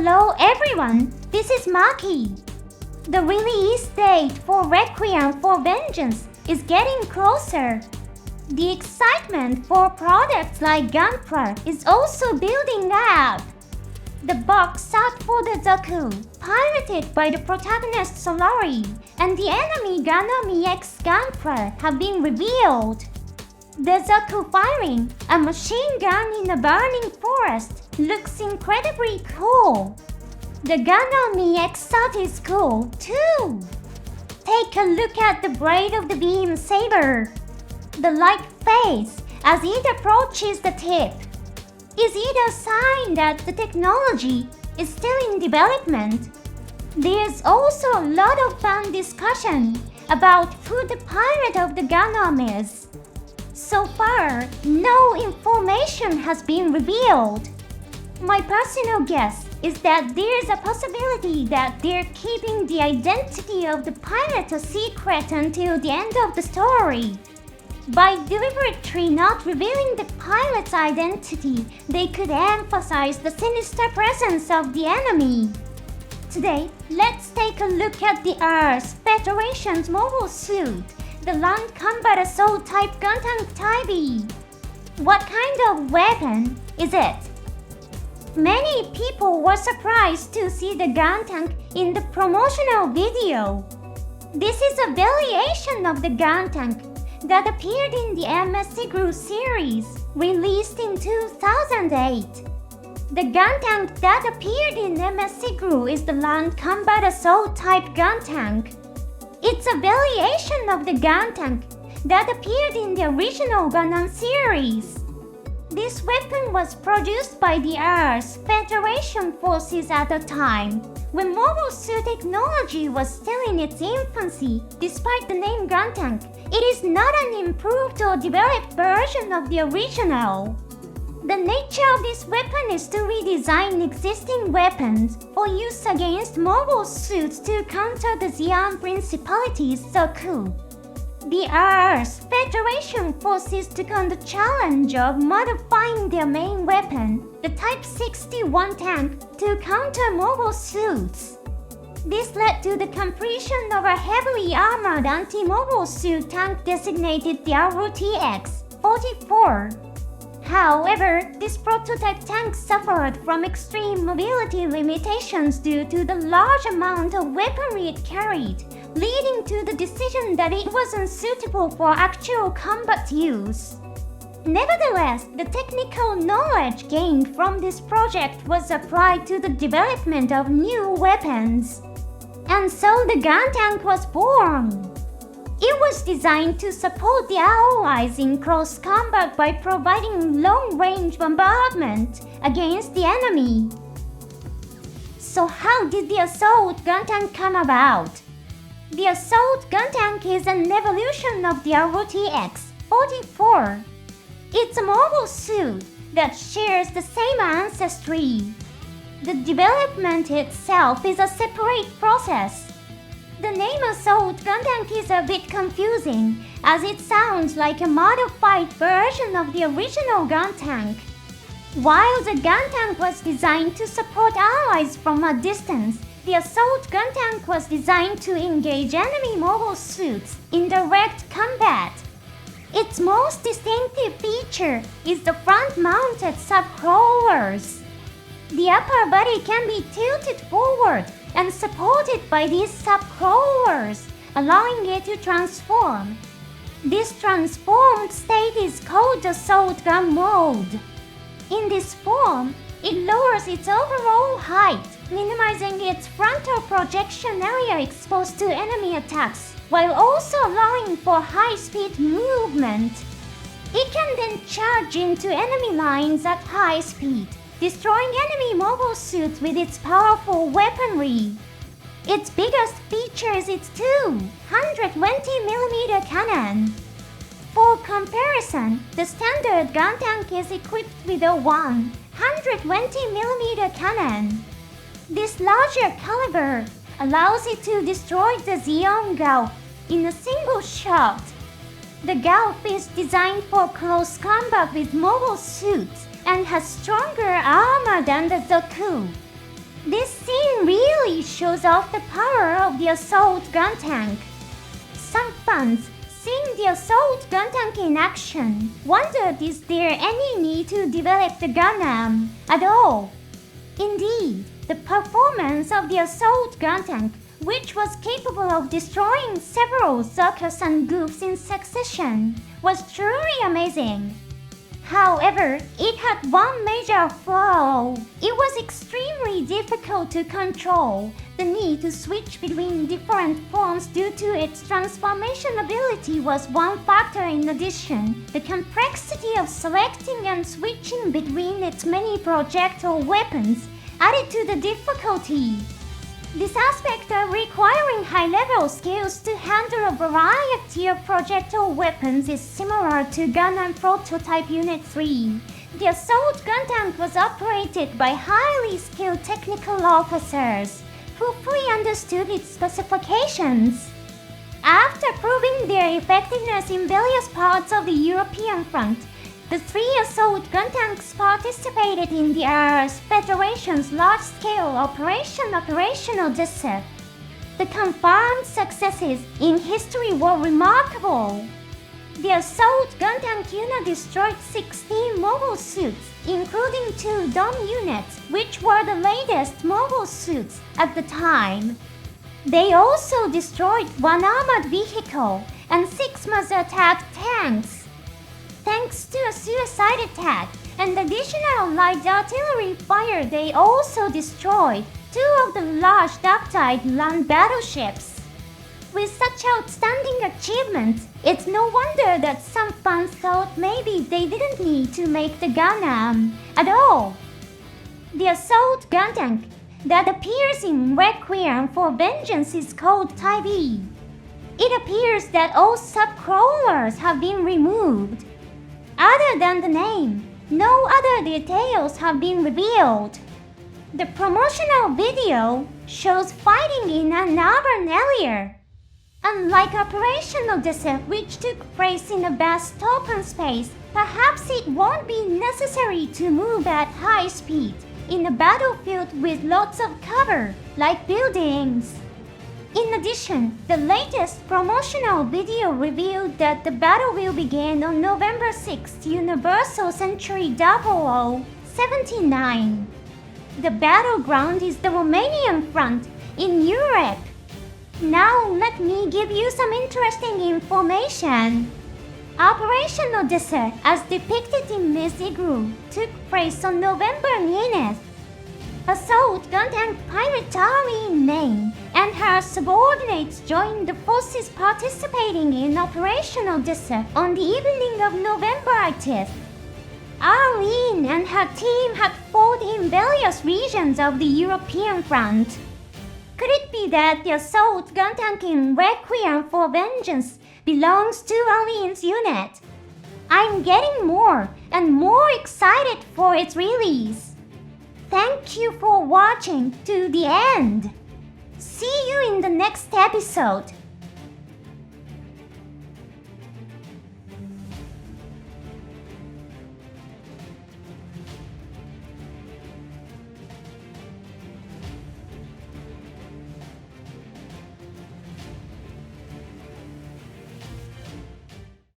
Hello everyone, this is Maki. The release date for Requiem for Vengeance is getting closer. The excitement for products like Gunpla is also building up. The box art for the Zaku, piloted by the protagonist Solari, and the enemy Gundam EX Gunpla have been revealed. The Zaku firing a machine gun in a burning forest looks incredibly cool. The Gundam EX Sat is cool too. Take a look at the blade of the beam saber. The light fades as it approaches the tip. Is it a sign that the technology is still in development? There's also a lot of fun discussion about who the pilot of the Gundam is. So far, no information has been revealed. My personal guess is that there's a possibility that they're keeping the identity of the pilot a secret until the end of the story. By deliberately not revealing the pilot's identity, they could emphasize the sinister presence of the enemy. Today, let's take a look at the Earth Federation's mobile suit, the Land Combat Assault Type Guntank Type. What kind of weapon is it? Many people were surprised to see the Guntank in the promotional video. This is a variation of the Guntank that appeared in the MSC Group series, released in 2008. The Guntank that appeared in MSC Group is the Land Combat Assault Type Guntank. It's a variation of the Guntank that appeared in the original Gundam series. This weapon was produced by the Earth Federation forces at the time, when mobile suit technology was still in its infancy. Despite the name Guntank, it is not an improved or developed version of the original. The nature of this weapon is to redesign existing weapons for use against mobile suits to counter the Xi'an Principality's Zaku. The Earth Federation forces took on the challenge of modifying their main weapon, the Type 61 tank, to counter mobile suits. This led to the completion of a heavily armored anti-mobile suit tank designated the RTX-44. However, this prototype tank suffered from extreme mobility limitations due to the large amount of weaponry it carried, leading to the decision that it wasn't suitable for actual combat use. Nevertheless, the technical knowledge gained from this project was applied to the development of new weapons. And so the Guntank was born. It was designed to support the allies in close combat by providing long-range bombardment against the enemy. So how did the Assault Guntank come about? The Assault Guntank is an evolution of the RTX-44. It's a mobile suit that shares the same ancestry. The development itself is a separate process. The name Assault Guntank is a bit confusing, as it sounds like a modified version of the original Guntank. While the Guntank was designed to support allies from a distance, the Assault Guntank was designed to engage enemy mobile suits in direct combat. Its most distinctive feature is the front-mounted subcrawlers. The upper body can be tilted forward and supported by these subcrawlers, allowing it to transform. This transformed state is called the Assault Gun mode. In this form, it lowers its overall height, minimizing its frontal projection area exposed to enemy attacks, while also allowing for high-speed movement. It can then charge into enemy lines at high speed, destroying enemy mobile suits with its powerful weaponry. Its biggest feature is its 220mm cannon. For comparison, the standard Guntank is equipped with a 120mm cannon. This larger caliber allows it to destroy the Xi'an Gulf in a single shot. The Gulf is designed for close combat with mobile suits and has stronger armor than the Zaku. This scene really shows off the power of the assault Guntank. Some fans, seeing the assault Guntank in action, wondered is there any need to develop the Gundam at all. Indeed, the performance of the assault Guntank, which was capable of destroying several circus and goofs in succession, was truly amazing. However, it had one major flaw. It was extremely difficult to control. The need to switch between different forms due to its transformation ability was one factor. In addition, the complexity of selecting and switching between its many projectile weapons added to the difficulty. This aspect of requiring high-level skills to handle a variety of projectile weapons is similar to Gundam Prototype Unit 3. The Assault Guntank was operated by highly skilled technical officers who fully understood its specifications. After proving their effectiveness in various parts of the European front, the three assault Guntanks participated in the RS Federation's large-scale operational desert. The confirmed successes in history were remarkable. The assault Guntank unit destroyed 16 mobile suits, including 2 dome units, which were the latest mobile suits at the time. They also destroyed 1 armored vehicle and 6 Maser attack tanks. Thanks to a suicide attack and additional light artillery fire, they also destroyed 2 of the large ductile land battleships. With such outstanding achievements, it's no wonder that some fans thought maybe they didn't need to make the Gundam at all. The assault Guntank that appears in Requiem for Vengeance is called Type E. It appears that all sub-crawlers have been removed. Other than the name, no other details have been revealed. The promotional video shows fighting in an urban area. Unlike Operational Desert, which took place in a vast open space, perhaps it won't be necessary to move at high speed in a battlefield with lots of cover, like buildings. In addition, the latest promotional video revealed that the battle will begin on November 6th, Universal Century 0079. The battleground is the Romanian front in Europe. Now let me give you some interesting information. Operational Desert, as depicted in Miss Igloo, took place on November 9th. Assault Guntank Pirate Army in Maine and her subordinates joined the forces participating in Operational Desert on the evening of November 8th. Arlene and her team had fought in various regions of the European front. Could it be that the Assault Guntank in Requiem for Vengeance belongs to Arlene's unit? I'm getting more and more excited for its release. Thank you for watching to the end. See you in the next episode.